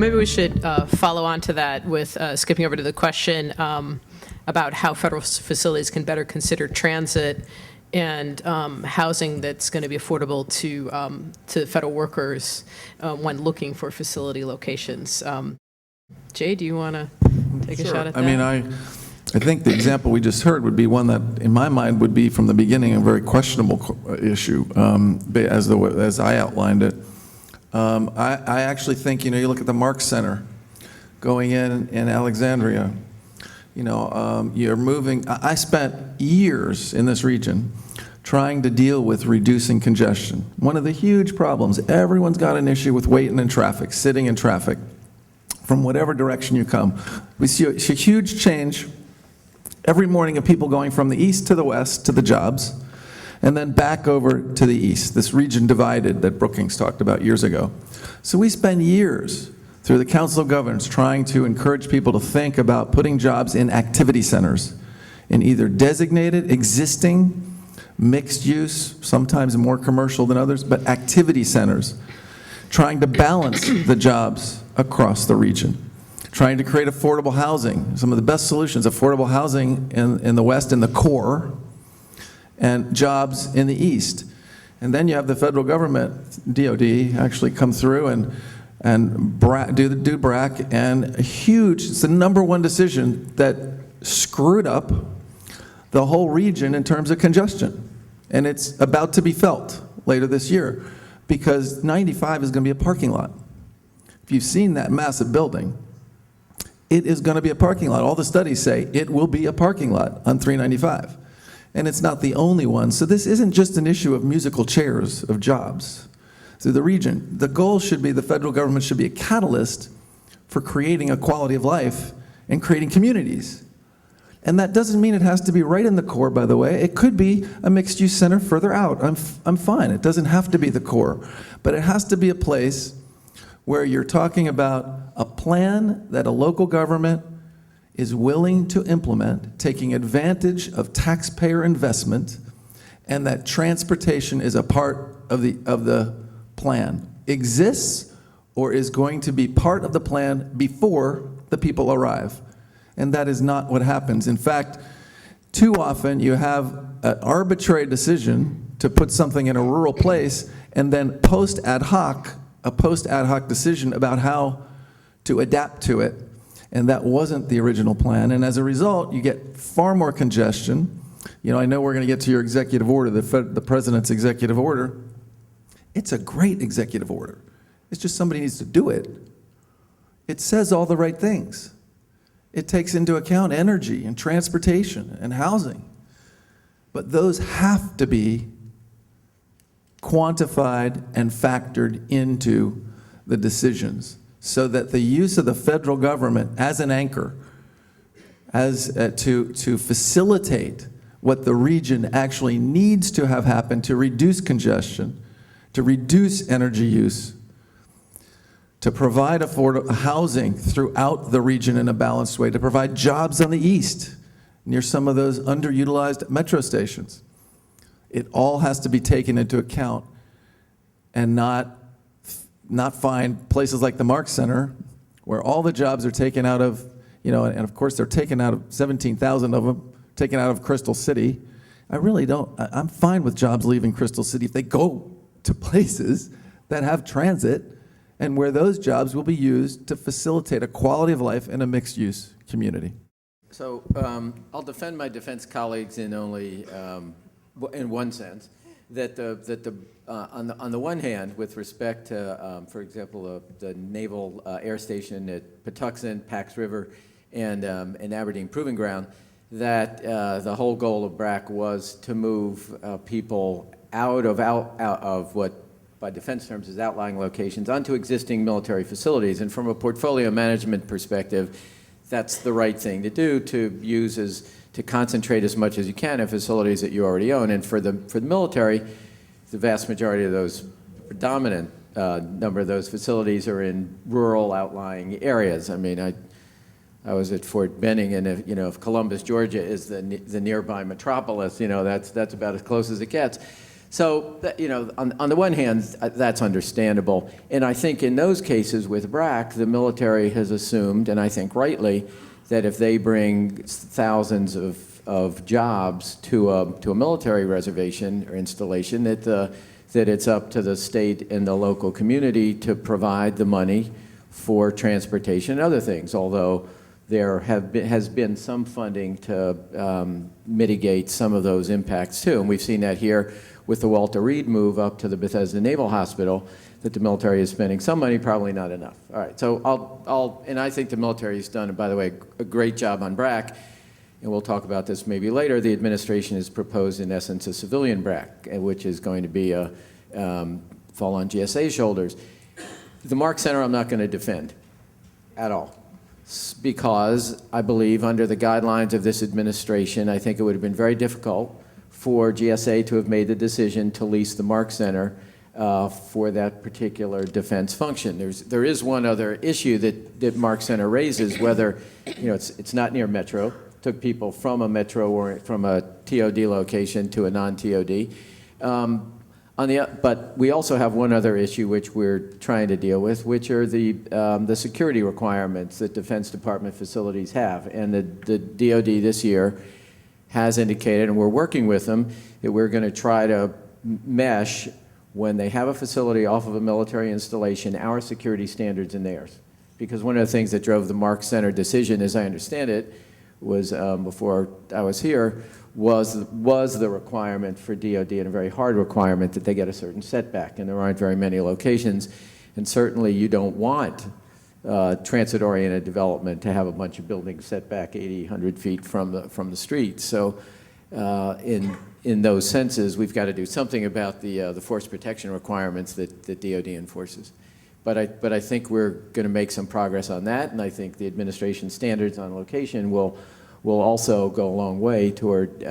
maybe we should follow on to that with skipping over to the question about how federal facilities can better consider transit and housing that's going to be affordable to federal workers when looking for facility locations. Jay, do you want to take a shot at that? I mean, I think the example we just heard would be one that, in my mind, would be from the beginning a very questionable issue, as I outlined it. I actually think, you look at the Marx Center going in Alexandria. You're moving. I spent years in this region trying to deal with reducing congestion. One of the huge problems, everyone's got an issue with waiting in traffic, sitting in traffic, from whatever direction you come. We see a huge change every morning of people going from the east to the west to the jobs, and then back over to the east, this region divided that Brookings talked about years ago. So we spend years through the Council of Governors trying to encourage people to think about putting jobs in activity centers, in either designated, existing, mixed use, sometimes more commercial than others, but activity centers, trying to balance the jobs across the region, trying to create affordable housing. Some of the best solutions, affordable housing in the West, in the core, and jobs in the East. And then you have the federal government, DOD, actually come through and do BRAC, and it's the #1 decision that screwed up the whole region in terms of congestion. And it's about to be felt later this year, because 95 is going to be a parking lot. If you've seen that massive building, it is going to be a parking lot. All the studies say it will be a parking lot on 395. And it's not the only one. So this isn't just an issue of musical chairs of jobs through the region. The goal should be the federal government should be a catalyst for creating a quality of life and creating communities. And that doesn't mean it has to be right in the core, by the way. It could be a mixed-use center further out. I'm fine. It doesn't have to be the core. But it has to be a place where you're talking about a plan that a local government is willing to implement, taking advantage of taxpayer investment, and that transportation is a part of the plan. Exists or is going to be part of the plan before the people arrive. And that is not what happens. In fact, too often you have an arbitrary decision to put something in a rural place, and then a post ad hoc decision about how to adapt to it. And that wasn't the original plan. And as a result, you get far more congestion. I know we're going to get to your executive order, the president's executive order. It's a great executive order. It's just somebody needs to do it. It says all the right things. It takes into account energy and transportation and housing. But those have to be quantified and factored into the decisions so that the use of the federal government as an anchor, to facilitate what the region actually needs to have happen to reduce congestion, to reduce energy use, to provide affordable housing throughout the region in a balanced way, to provide jobs on the east near some of those underutilized metro stations. It all has to be taken into account and not find places like the Marx Center where all the jobs are taken out of, and of course they're taken out of 17,000 of them, taken out of Crystal City. I'm fine with jobs leaving Crystal City if they go to places that have transit and where those jobs will be used to facilitate a quality of life in a mixed-use community. So I'll defend my defense colleagues in only in one sense, that on the one hand, with respect to, for example, the Naval Air Station at Patuxent, Pax River, and Aberdeen Proving Ground, that the whole goal of BRAC was to move people out of what, by defense terms, is outlying locations onto existing military facilities. And from a portfolio management perspective, that's the right thing to do, to concentrate as much as you can in facilities that you already own. And for the military, the vast majority of those, predominant number of those facilities are in rural outlying areas. I mean, I was at Fort Benning, and if Columbus, Georgia is the nearby metropolis, that's about as close as it gets. So, on the one hand, that's understandable. And I think in those cases with BRAC, the military has assumed, and I think rightly, that if they bring thousands of jobs to a military reservation or installation, that it's up to the state and the local community to provide the money for transportation and other things, although there has been some funding to mitigate some of those impacts too. And we've seen that here with the Walter Reed move up to the Bethesda Naval Hospital, that the military is spending some money, probably not enough. All right, so and I think the military has done, by the way, a great job on BRAC, and we'll talk about this maybe later. The administration has proposed, in essence, a civilian BRAC, which is going to be fall on GSA's shoulders. The Mark Center I'm not going to defend at all, because I believe under the guidelines of this administration, I think it would have been very difficult for GSA to have made the decision to lease the Mark Center for that particular defense function. There is one other issue that Mark Center raises, whether, it's not near Metro, took people from a Metro or from a TOD location to a non-TOD. But we also have one other issue which we're trying to deal with, which are the security requirements that Defense Department facilities have. And the DOD this year has indicated, and we're working with them, that we're going to try to mesh, when they have a facility off of a military installation, our security standards and theirs. Because one of the things that drove the Mark Center decision, as I understand it, was before I was here, was the requirement for DOD, and a very hard requirement, that they get a certain setback, and there aren't very many locations. And certainly you don't want transit-oriented development to have a bunch of buildings set back 80, 100 feet from the street. So in those senses, we've got to do something about the force protection requirements that DOD enforces. But I think we're going to make some progress on that, and I think the administration standards on location will also go a long way toward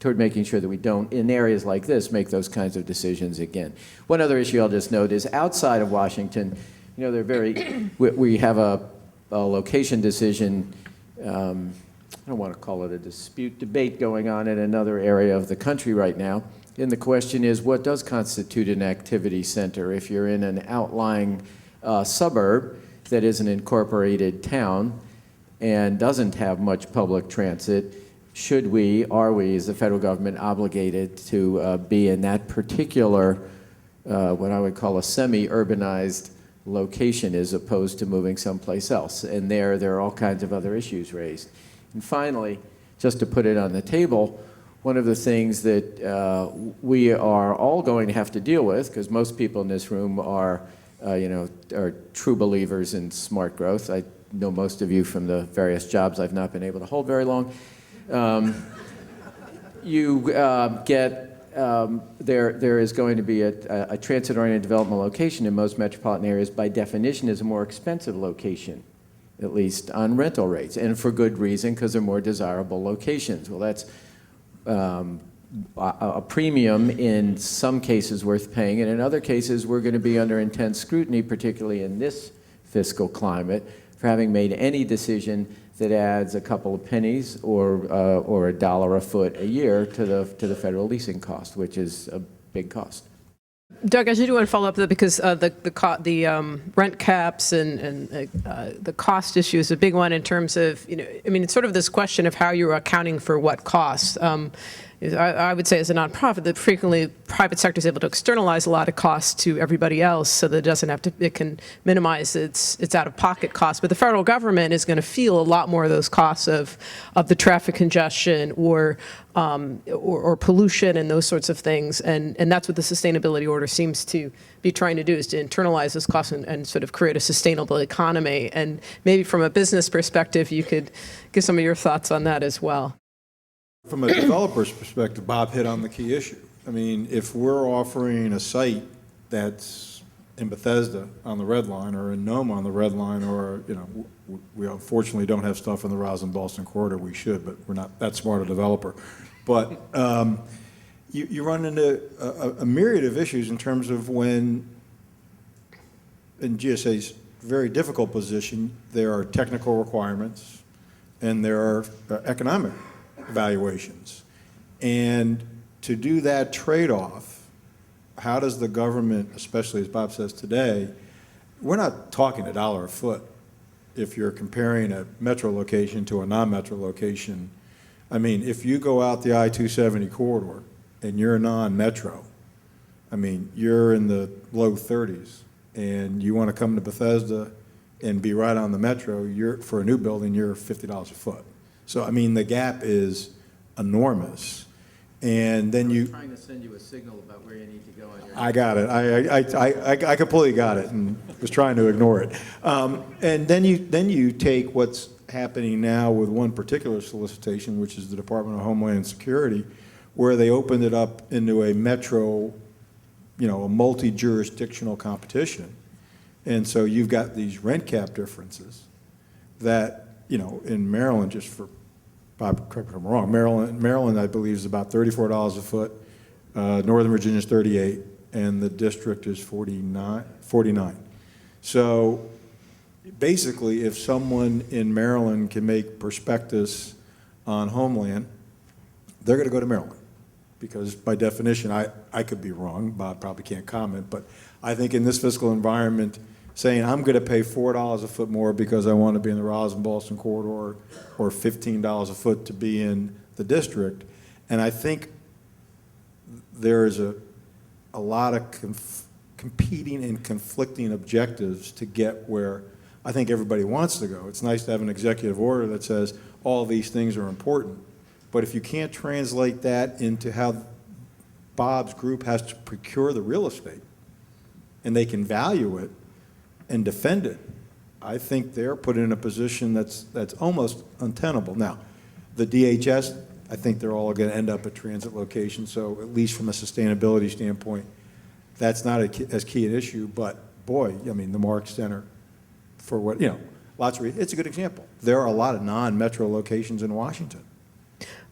making sure that we don't, in areas like this, make those kinds of decisions again. One other issue I'll just note is outside of Washington, we have a location decision, I don't want to call it a debate going on in another area of the country right now. And the question is, what does constitute an activity center? If you're in an outlying suburb that is an incorporated town and doesn't have much public transit, are we, as the federal government, obligated to be in that particular, what I would call a semi-urbanized location, as opposed to moving someplace else? And there are all kinds of other issues raised. And finally, just to put it on the table, one of the things that we are all going to have to deal with, because most people in this room are true believers in smart growth. I know most of you from the various jobs I've not been able to hold very long. There is going to be a transit-oriented development location in most metropolitan areas, by definition, is a more expensive location, at least on rental rates, and for good reason, because they're more desirable locations. Well, that's a premium in some cases worth paying, and in other cases we're going to be under intense scrutiny, particularly in this fiscal climate, for having made any decision that adds a couple of pennies or $1 a foot a year to the federal leasing cost, which is a big cost. Doug, I do want to follow up, though, because the rent caps and the cost issue is a big one in terms of, it's sort of this question of how you're accounting for what costs. I would say, as a nonprofit, that frequently private sector is able to externalize a lot of costs to everybody else, so that it can minimize its out-of-pocket costs. But the federal government is going to feel a lot more of those costs of the traffic congestion or pollution and those sorts of things. And that's what the sustainability order seems to be trying to do, is to internalize those costs and sort of create a sustainable economy. And maybe from a business perspective, you could give some of your thoughts on that as well. From a developer's perspective, Bob hit on the key issue. I mean, if we're offering a site that's in Bethesda on the Red Line, or in Nome on the Red Line, or, we unfortunately don't have stuff in the Roslyn-Boston corridor. We should, but we're not that smart a developer. But you run into a myriad of issues in terms of when, in GSA's very difficult position, there are technical requirements and there are economic evaluations. And to do that trade-off, how does the government, especially as Bob says today, we're not talking $1 a foot if you're comparing a metro location to a non-metro location. I mean, if you go out the I-270 corridor and you're non-metro, I mean, you're in the low 30s, and you want to come to Bethesda and be right on the metro, for a new building, you're $50 a foot. So, I mean, the gap is enormous. And then I'm trying to send you a signal about where you need to go on your. I got it. I completely got it and was trying to ignore it. And then you take what's happening now with one particular solicitation, which is the Department of Homeland Security, where they opened it up into a metro, a multi-jurisdictional competition. And so you've got these rent cap differences that, in Maryland, just for Bob, correct me if I'm wrong, Maryland, I believe, is about $34 a foot. Northern Virginia is 38, and the district is 49. So basically, if someone in Maryland can make prospectus on Homeland, they're going to go to Maryland. Because by definition, I could be wrong, Bob probably can't comment, but I think in this fiscal environment, saying I'm going to pay $4 a foot more because I want to be in the Raleigh and Boston corridor, or $15 a foot to be in the district. And I think there is a lot of competing and conflicting objectives to get where I think everybody wants to go. It's nice to have an executive order that says all these things are important. But if you can't translate that into how Bob's group has to procure the real estate, and they can value it and defend it, I think they're put in a position that's almost untenable. Now, the DHS, I think they're all going to end up at transit locations, so at least from a sustainability standpoint, that's not as key an issue. But boy, I mean, the Marks Center, for what, lots of it's a good example. There are a lot of non-metro locations in Washington.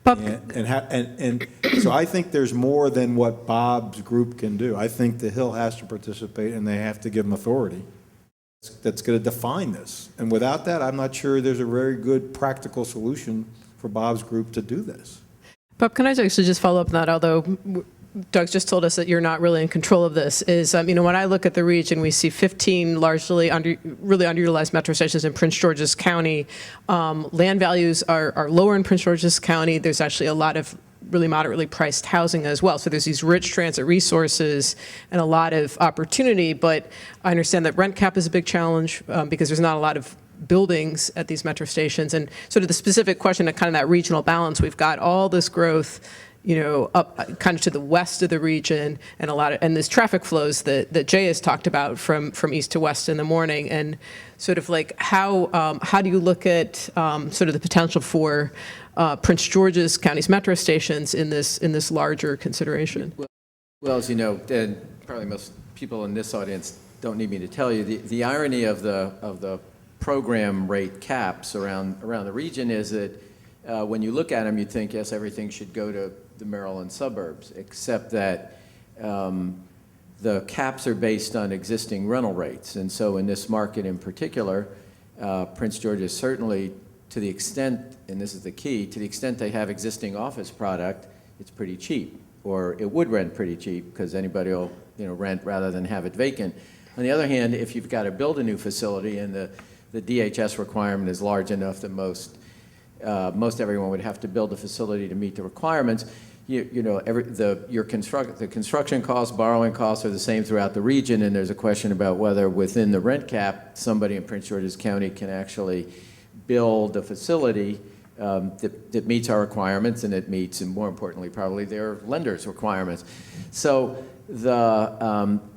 Bob, And so I think there's more than what Bob's group can do. I think the Hill has to participate, and they have to give them authority that's going to define this. And without that, I'm not sure there's a very good practical solution for Bob's group to do this. Bob, can I actually just follow up on that, although Doug's just told us that you're not really in control of this, is, when I look at the region, we see 15 largely really underutilized metro stations in Prince George's County. Land values are lower in Prince George's County. There's actually a lot of really moderately priced housing as well. So there's these rich transit resources and a lot of opportunity, but I understand that rent cap is a big challenge because there's not a lot of buildings at these metro stations. And sort of the specific question of kind of that regional balance, we've got all this growth up kind of to the west of the region, and this traffic flows that Jay has talked about from east to west in the morning, and sort of like how do you look at sort of the potential for Prince George's County's metro stations in this larger consideration? Well, as you know, and probably most people in this audience don't need me to tell you, the irony of the program rate caps around the region is that when you look at them, you think, yes, everything should go to the Maryland suburbs, except that the caps are based on existing rental rates. And so in this market in particular, Prince George is certainly, to the extent, and this is the key, to the extent they have existing office product, it's pretty cheap, or it would rent pretty cheap because anybody will rent rather than have it vacant. On the other hand, if you've got to build a new facility and the DHS requirement is large enough that most everyone would have to build a facility to meet the requirements, the construction costs, borrowing costs are the same throughout the region, and there's a question about whether within the rent cap, somebody in Prince George's County can actually build a facility that meets our requirements, and it meets, and more importantly, probably their lenders' requirements. So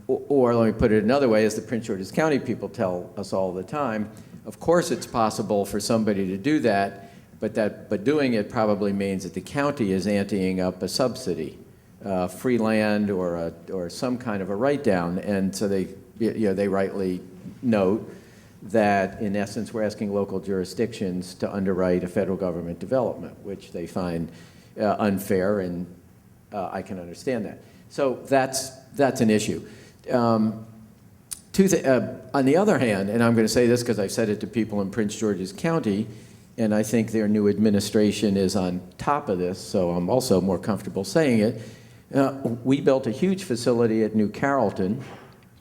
or let me put it another way, as the Prince George's County people tell us all the time, of course it's possible for somebody to do that, but doing it probably means that the county is anteing up a subsidy, free land or some kind of a write-down, and so they rightly note that in essence we're asking local jurisdictions to underwrite a federal government development, which they find unfair, and I can understand that. So that's an issue. On the other hand, and I'm going to say this because I've said it to people in Prince George's County, and I think their new administration is on top of this, so I'm also more comfortable saying it. We built a huge facility at New Carrollton,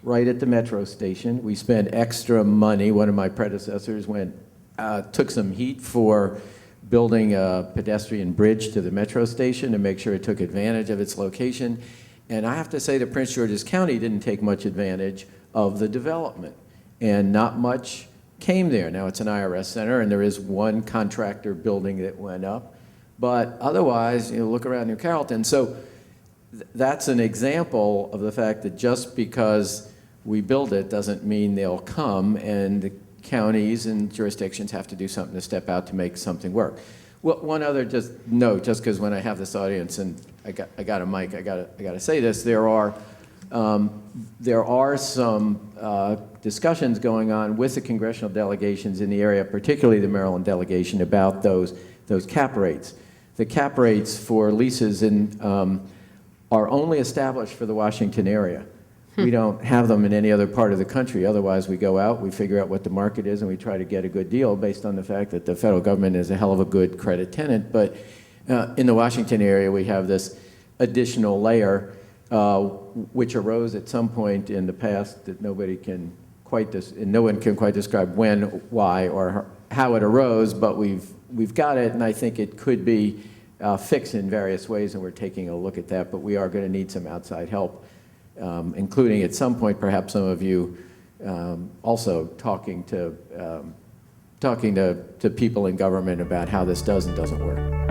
right at the metro station. We spent extra money. One of my predecessors took some heat for building a pedestrian bridge to the metro station to make sure it took advantage of its location. And I have to say that Prince George's County didn't take much advantage of the development, and not much came there. Now, it's an IRS center, and there is one contractor building that went up, but otherwise, look around New Carrollton. So that's an example of the fact that just because we build it doesn't mean they'll come, and the counties and jurisdictions have to do something to step out to make something work. Well, one other just note, just because when I have this audience and I got a mic, I got to say this. There are some discussions going on with the congressional delegations in the area, particularly the Maryland delegation, about those cap rates. The cap rates for leases are only established for the Washington area. We don't have them in any other part of the country. Otherwise, we go out, we figure out what the market is, and we try to get a good deal based on the fact that the federal government is a hell of a good credit tenant. But in the Washington area, we have this additional layer, which arose at some point in the past that no one can quite describe when, why, or how it arose. But we've got it, and I think it could be fixed in various ways, and we're taking a look at that. But we are going to need some outside help. Including at some point, perhaps some of you also talking to people in government about how this does and doesn't work.